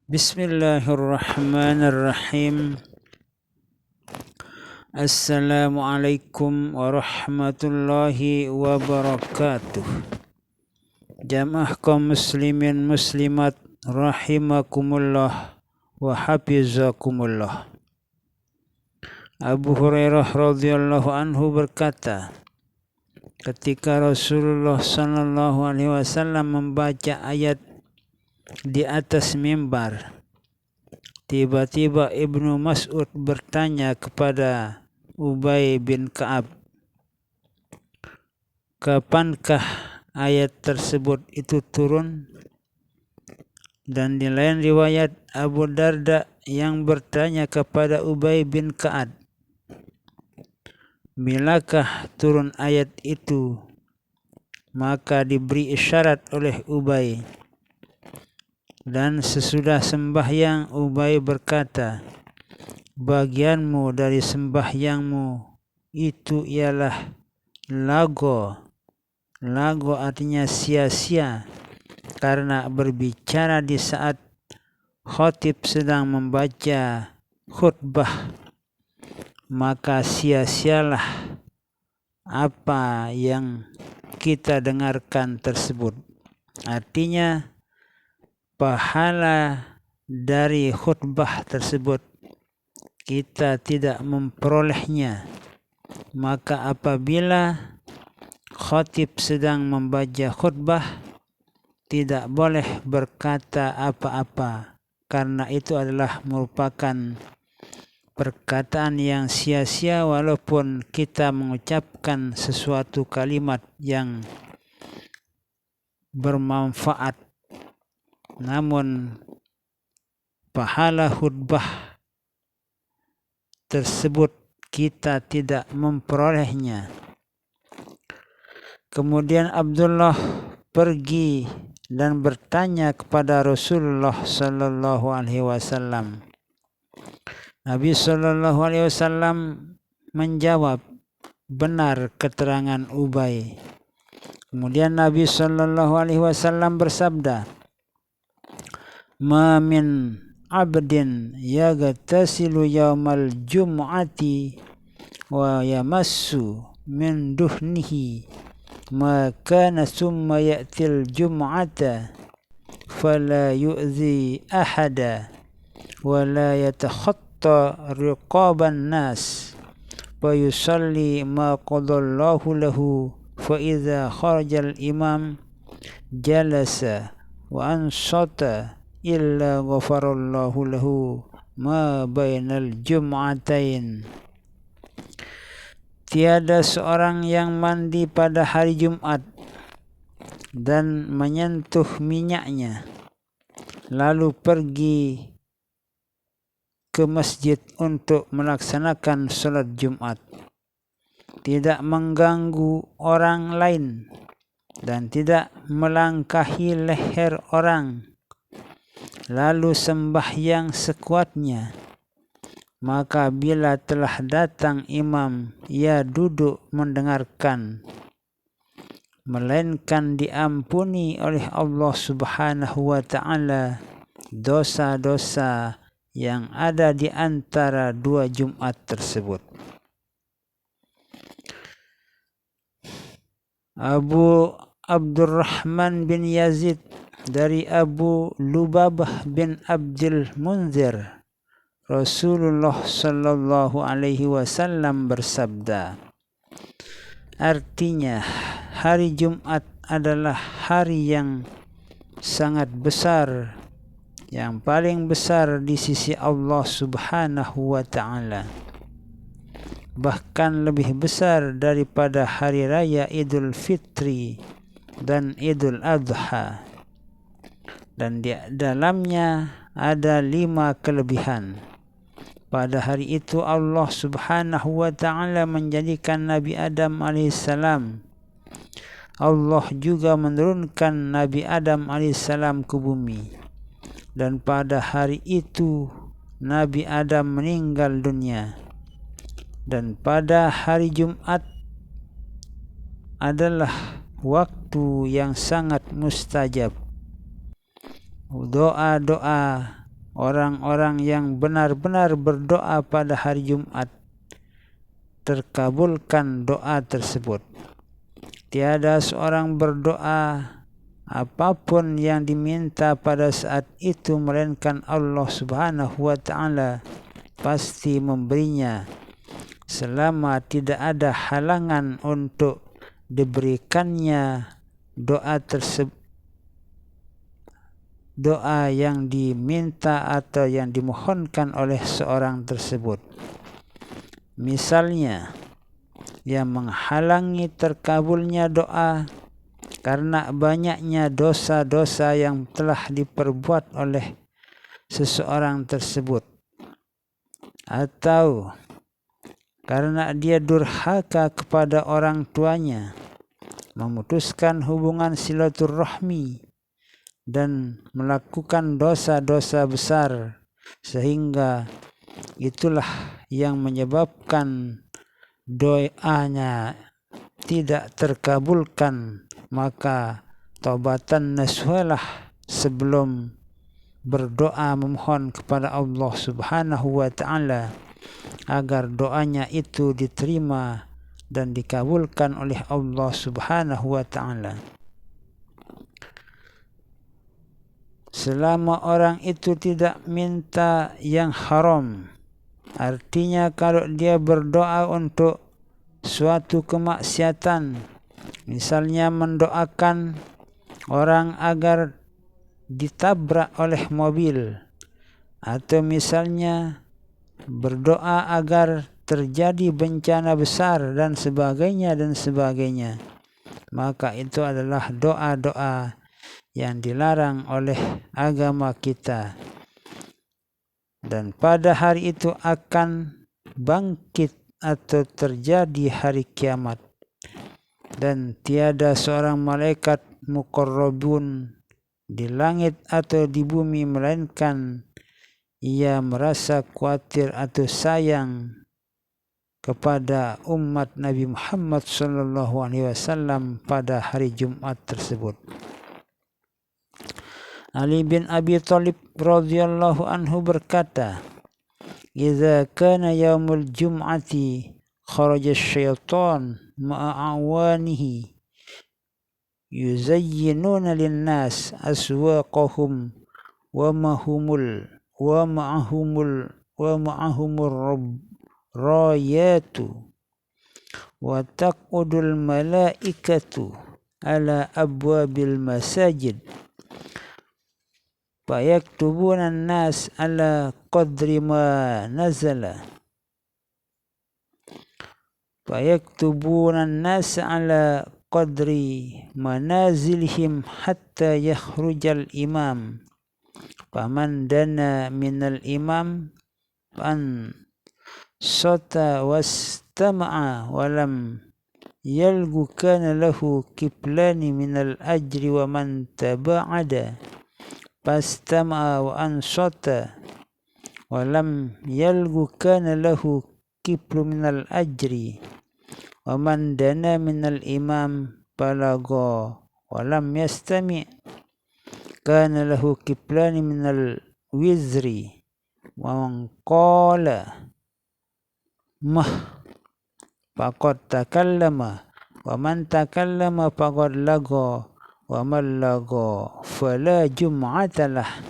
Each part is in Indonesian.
Bismillahirrahmanirrahim. Assalamualaikum warahmatullahi wabarakatuh. Jamaah kaum muslimin muslimat rahimakumullah wa hafizakumullah. Abu Hurairah radhiyallahu anhu berkata, ketika Rasulullah sallallahu alaihi wasallam membaca ayat di atas mimbar, tiba-tiba Ibnu Mas'ud bertanya kepada Ubay bin Ka'ab, kapankah ayat tersebut itu turun? Dan di lain riwayat Abu Darda yang bertanya kepada Ubay bin Ka'ab, bilakah turun ayat itu? Maka diberi isyarat oleh Ubay. Dan sesudah sembahyang Ubay berkata, bagianmu dari sembahyangmu itu ialah lago. Lago artinya sia-sia, karena berbicara di saat khatib sedang membaca khutbah, maka sia-sialah apa yang kita dengarkan tersebut. Artinya pahala dari khutbah tersebut kita tidak memperolehnya. Maka apabila khatib sedang membaca khutbah, tidak boleh berkata apa-apa, karena itu adalah merupakan perkataan yang sia-sia walaupun kita mengucapkan sesuatu kalimat yang bermanfaat. Namun pahala khutbah tersebut kita tidak memperolehnya. Kemudian Abdullah pergi dan bertanya kepada Rasulullah sallallahu alaihi wasallam. Nabi sallallahu alaihi wasallam menjawab, benar keterangan Ubay. Kemudian Nabi sallallahu alaihi wasallam bersabda, ma min abdin yagtasilu yaumal jum'ati wa yamassu min duhnihi ma kana summa ya'til jum'ata fala yu'zi ahada wa la yatakhatta riqaban nas fa yusalli ma qadallahu lahu fa idza kharajal imam jalasa wa ansata illa ghafarallahu lahu ma bainal jum'atain. Tiada seorang yang mandi pada hari Jumat dan menyentuh minyaknya, lalu pergi ke masjid untuk melaksanakan sholat Jumat, tidak mengganggu orang lain dan tidak melangkahi leher orang, lalu sembahyang sekuatnya, maka bila telah datang imam, ia duduk mendengarkan, melainkan diampuni oleh Allah Subhanahu wa ta'ala dosa-dosa yang ada di antara dua Jumat tersebut. Abu Abdurrahman bin Yazid dari Abu Lubabah bin Abdul Munzir, Rasulullah sallallahu alaihi wasallam bersabda, artinya hari Jumat adalah hari yang sangat besar, yang paling besar di sisi Allah Subhanahu wa ta'ala, bahkan lebih besar daripada hari raya Idul Fitri dan Idul Adha. Dan di dalamnya ada 5 kelebihan. Pada hari itu Allah Subhanahu wa ta'ala menjadikan Nabi Adam alaihissalam. Allah juga menurunkan Nabi Adam alaihissalam ke bumi. Dan pada hari itu Nabi Adam meninggal dunia. Dan pada hari Jumat adalah waktu yang sangat mustajab. Doa-doa orang-orang yang benar-benar berdoa pada hari Jumat, terkabulkan doa tersebut. Tiada seorang berdoa apapun yang diminta pada saat itu melainkan Allah Subhanahu wa taala pasti memberinya, selama tidak ada halangan untuk diberikannya doa tersebut, doa yang diminta atau yang dimohonkan oleh seorang tersebut. Misalnya, yang menghalangi terkabulnya doa karena banyaknya dosa-dosa yang telah diperbuat oleh seseorang tersebut, atau karena dia durhaka kepada orang tuanya, memutuskan hubungan silaturahmi, dan melakukan dosa-dosa besar, sehingga itulah yang menyebabkan doanya tidak terkabulkan, maka taubatan nasuhalah sebelum berdoa memohon kepada Allah Subhanahu wa taala agar doanya itu diterima dan dikabulkan oleh Allah Subhanahu wa taala. Selama orang itu tidak minta yang haram, artinya kalau dia berdoa untuk suatu kemaksiatan, misalnya mendoakan orang agar ditabrak oleh mobil, atau misalnya berdoa agar terjadi bencana besar dan sebagainya, maka itu adalah doa-doa yang dilarang oleh agama kita. Dan pada hari itu akan bangkit atau terjadi hari kiamat, dan tiada seorang malaikat muqarrabun di langit atau di bumi melainkan ia merasa khawatir atau sayang kepada umat Nabi Muhammad SAW pada hari Jumat tersebut. Ali bin Abi Thalib radhiyallahu anhu berkata, "Idza kana yaumul jum'ati kharaja asy-syaitan ma'a awanihi yuzayyinuna lin-nas aswaqahum wa ma'ahumur rayatu wa taqudul malaikatu ala abwabil masajid fayaktubuna an-nas ala qadri ma nazala ala qadri manazilihim hatta yakhrujal imam faman dana minal imam fan sota wastama'a walam yalgu kana lahu kiplani minal ajri wa man taba'ada fastama'a wa ansata walam yalgu kana lahu kiplu minal ajri wa man dana minal imam balagha walam yastami' kana lahu kiplani minal wizri wa man qala mah faqad takallama wa man takallama faqad lagha wa man lagha fala jum'atalah.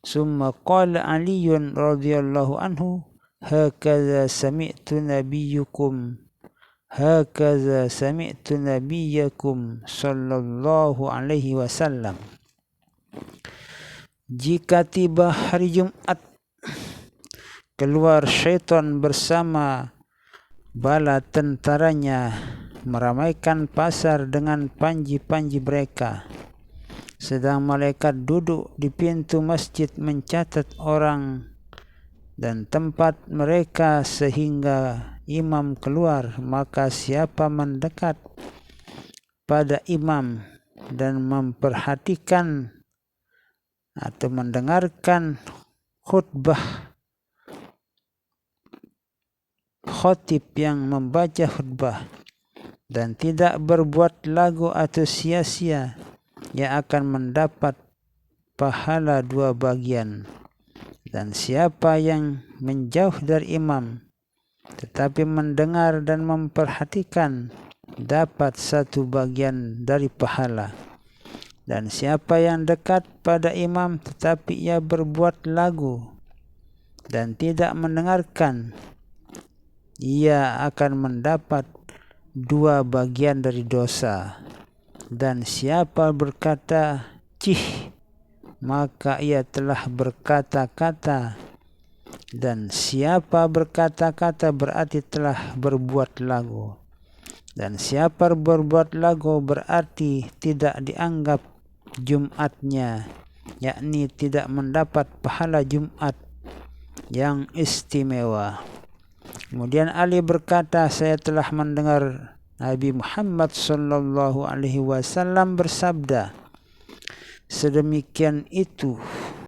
Summa qala Aliyun radhiyallahu anhu hakaza sami'tu nabiyyakum sallallahu alaihi wasallam. Jika tiba hari Jumat, keluar syaitan bersama bala tentaranya meramaikan pasar dengan panji-panji mereka, sedang malaikat duduk di pintu masjid mencatat orang dan tempat mereka sehingga imam keluar. Maka siapa mendekat pada imam dan memperhatikan atau mendengarkan khutbah khotib yang membaca khutbah dan tidak berbuat lagu atau sia-sia, ia akan mendapat pahala 2 bagian. Dan siapa yang menjauh dari imam tetapi mendengar dan memperhatikan dapat satu bagian dari pahala. Dan siapa yang dekat pada imam tetapi ia berbuat lagu dan tidak mendengarkan, ia akan mendapat 2 bagian dari dosa. Dan siapa berkata cih, maka ia telah berkata-kata, dan siapa berkata-kata berarti telah berbuat lagu. Dan siapa berbuat lagu berarti tidak dianggap Jumatnya, yakni tidak mendapat pahala Jumat yang istimewa. Kemudian Ali berkata, saya telah mendengar Nabi Muhammad sallallahu alaihi wasallam bersabda, sedemikian itu